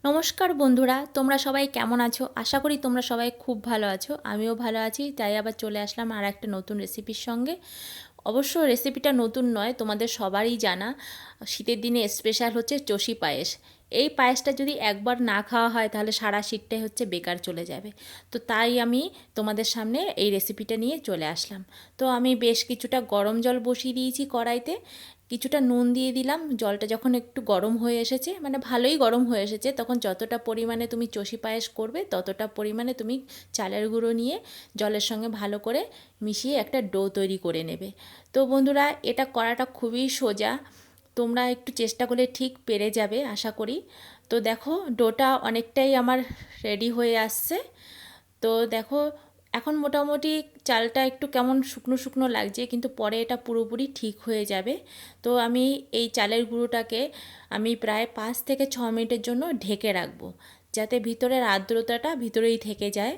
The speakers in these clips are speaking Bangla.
নমস্কার বন্ধুরা, তোমরা সবাই কেমন আছো? আশা করি তোমরা সবাই খুব ভালো আছো। আমিও ভালো আছি, তাই আবার চলে আসলাম আর একটা নতুন রেসিপির সঙ্গে। অবশ্য রেসিপিটা নতুন নয়, তোমাদের সবারই জানা। শীতের দিনে স্পেশাল হচ্ছে চষি পায়েস। এই পায়েসটা যদি একবার না খাওয়া হয় তাহলে সারা শীতটাই হচ্ছে বেকার চলে যাবে। তো তাই আমি তোমাদের সামনে এই রেসিপিটা নিয়ে চলে আসলাম। তো আমি বেশ কিছুটা গরম জল বসিয়ে দিয়েছি কড়াইতে, কিছুটা নুন দিয়ে দিলাম। জলটা যখন একটু গরম হয়ে এসেছে, মানে ভালোই গরম হয়ে এসেছে, তখন যতটা পরিমাণে তুমি চষি পায়েস করবে ততটা পরিমাণে তুমি চালের গুঁড়ো নিয়ে জলের সঙ্গে ভালো করে মিশিয়ে একটা ডো তৈরি করে নেবে। তো বন্ধুরা, এটা করাটা খুবই সোজা, তোমরা একটু চেষ্টা করলে ঠিক পেরে যাবে আশা করি। তো দেখো, ডোটা অনেকটাই আমার রেডি হয়ে আসছে। তো দেখো, এখন মোটামুটি চালটা একটু কেমন শুকনো শুকনো লাগছে, কিন্তু পরে এটা পুরোপুরি ঠিক হয়ে যাবে। তো আমি এই চালের গুঁড়োটাকে আমি প্রায় 5 থেকে 6 মিনিটের জন্য ঢেকে রাখবো, যাতে ভিতরের আর্দ্রতাটা ভিতরেই থেকে যায়,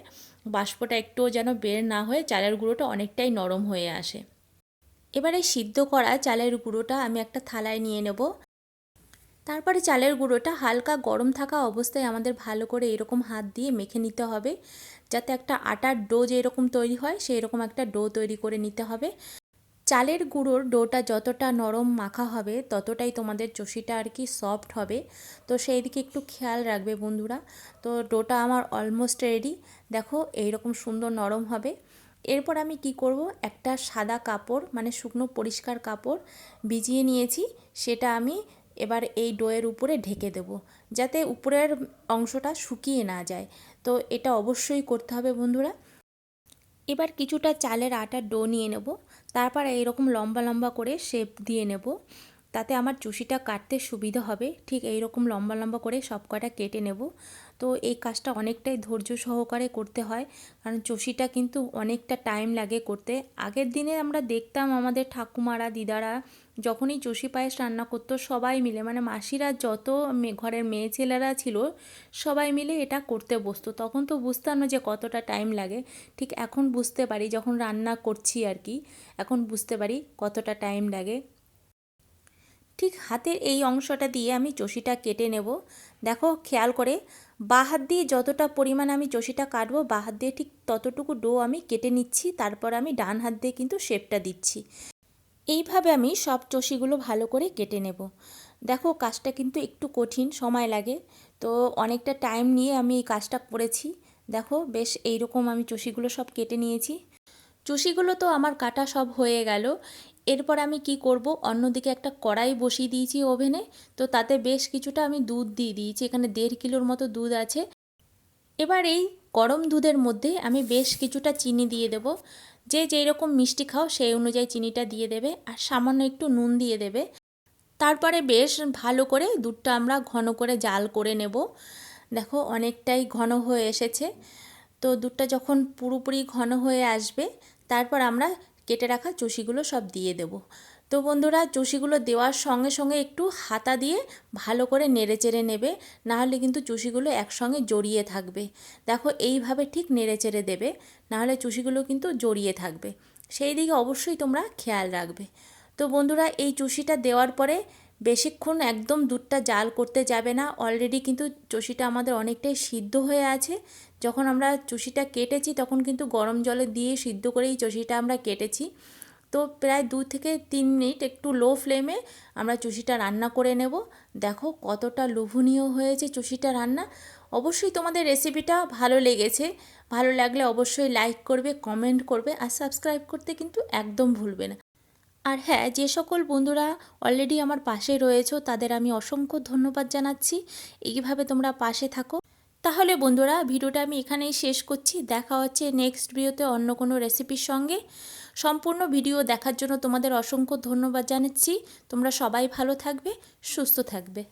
বাষ্পটা একটুও যেন বের না হয়ে চালের গুঁড়োটা অনেকটাই নরম হয়ে আসে। এবারে সিদ্ধ করা চালের গুঁড়োটা আমি একটা থালায় নিয়ে নেব। তারপরে চালের গুঁড়োটা হালকা গরম থাকা অবস্থায় আমাদের ভালো করে এরকম হাত দিয়ে মেখে নিতে হবে, যাতে একটা আটার ডো যেরকম তৈরি হয় সেই রকম একটা ডো তৈরি করে নিতে হবে। চালের গুঁড়োর ডোটা যতটা নরম মাখা হবে ততটাই তোমাদের চষিটা আর কি সফট হবে। তো সেই দিকে একটু খেয়াল রাখবে বন্ধুরা। তো ডোটা আমার অলমোস্ট রেডি, দেখো এইরকম সুন্দর নরম হবে। এরপর আমি কি করব, একটা সাদা কাপড় মানে শুকনো পরিষ্কার কাপড় ভিজিয়ে নিয়েছি, সেটা আমি এবার এই ডোয়ের উপরে ঢেকে দেব, যাতে উপরের অংশটা শুকিয়ে না যায়। তো এটা অবশ্যই করতে হবে বন্ধুরা। এবার কিছুটা চালের আটার ডো নিয়ে নেব, তারপর এইরকম লম্বা লম্বা করে শেপ দিয়ে নেব, তাতে আমার চুষিটা কাটতে সুবিধা হবে। ঠিক এইরকম লম্বা লম্বা করে সব কটা কেটে নেব। তো এই কাজটা অনেকটাই ধৈর্য সহকারে করতে হয়, কারণ চষিটা কিন্তু অনেকটা টাইম লাগে করতে। আগের দিনে আমরা দেখতাম আমাদের ঠাকুমারা দিদারা যখনই চষি পায়েস রান্না করতো সবাই মিলে, মানে মাসিরা যত ঘরের মেয়ে ছেলেরা ছিল সবাই মিলে এটা করতে বসতো। তখন তো বুঝতাম না যে কতটা টাইম লাগে, ঠিক এখন বুঝতে পারি যখন রান্না করছি আর কি, এখন বুঝতে পারি কতটা টাইম লাগে। ঠিক হাতের এই অংশটা দিয়ে আমি চষিটা কেটে নেব। দেখো খেয়াল করে, বাঁ হাত দিয়ে যতটা পরিমাণ আমি চষিটা কাটবো বাঁ হাত দিয়ে ঠিক ততটুকু ডো আমি কেটে নিচ্ছি, তারপর আমি ডান হাত দিয়ে কিন্তু শেপটা দিচ্ছি। এইভাবে আমি সব চষিগুলো ভালো করে কেটে নেব। দেখো কাজটা কিন্তু একটু কঠিন, সময় লাগে, তো অনেকটা টাইম নিয়ে আমি এই কাজটা করেছি। দেখো বেশ এইরকম আমি চষিগুলো সব কেটে নিয়েছি। চুষিগুলো তো আমার কাটা সব হয়ে গেল। এরপর আমি কি করব, অন্যদিকে একটা কড়াই বসিয়ে দিয়েছি ওভেনে। তো তাতে বেশ কিছুটা আমি দুধ দিয়ে দিয়েছি, এখানে 1.5 কিলোর মতো দুধ আছে। এবার এই গরম দুধের মধ্যে আমি বেশ কিছুটা চিনি দিয়ে দেব। যে যেই রকম মিষ্টি খাও সেই অনুযায়ী চিনিটা দিয়ে দেবে, আর সামান্য একটু নুন দিয়ে দেবে। তারপরে বেশ ভালো করে দুধটা আমরা ঘন করে জাল করে নেব। দেখো অনেকটাই ঘন হয়ে এসেছে। তো দুধটা যখন পুরোপুরি ঘন হয়ে আসবে তারপর আমরা কেটে রাখা চুষিগুলো সব দিয়ে দেব। তো বন্ধুরা, চুষিগুলো দেওয়ার সঙ্গে সঙ্গে একটু হাতা দিয়ে ভালো করে নেড়ে চেড়ে নেবে, নাহলে কিন্তু চুষিগুলো একসঙ্গে জড়িয়ে থাকবে। দেখো এইভাবে ঠিক নেড়ে চেড়ে দেবে, নাহলে চুষিগুলো কিন্তু জড়িয়ে থাকবে, সেই দিকে অবশ্যই তোমরা খেয়াল রাখবে। তো বন্ধুরা, এই চুষিটা দেওয়ার পরে বেশিক্ষণ একদম দুধটা জাল করতে যাবে না, অলরেডি কিন্তু চুষিটা আমাদের অনেকটাই সিদ্ধ হয়ে আছে। যখন আমরা চুষিটা কেটেছি তখন কিন্তু গরম জলে দিয়ে সিদ্ধ করেই চুষিটা আমরা কেটেছি। তো প্রায় 2 থেকে 3 মিনিট একটু লো ফ্লেমে আমরা চুষিটা রান্না করে নেব। দেখো কতটা লোভনীয় হয়েছে চুষিটা রান্না। অবশ্যই তোমাদের রেসিপিটা ভালো লেগেছে, ভালো লাগলে অবশ্যই লাইক করবে, কমেন্ট করবে, আর সাবস্ক্রাইব করতে কিন্তু একদম ভুলবে না। আর হ্যাঁ, যে সকল বন্ধুরা অলরেডি আমার পাশে রয়েছো তাদের আমি অসংখ্য ধন্যবাদ জানাচ্ছি। এইভাবে তোমরা পাশে থাকো। তাহলে বন্ধুরা, ভিডিওটা আমি এখানেই শেষ করছি। দেখা হচ্ছে নেক্সট ভিডিওতে অন্য কোনো রেসিপির সঙ্গে। সম্পূর্ণ ভিডিও দেখার জন্য তোমাদের অসংখ্য ধন্যবাদ জানাচ্ছি। তোমরা সবাই ভালো থাকবে, সুস্থ থাকবে।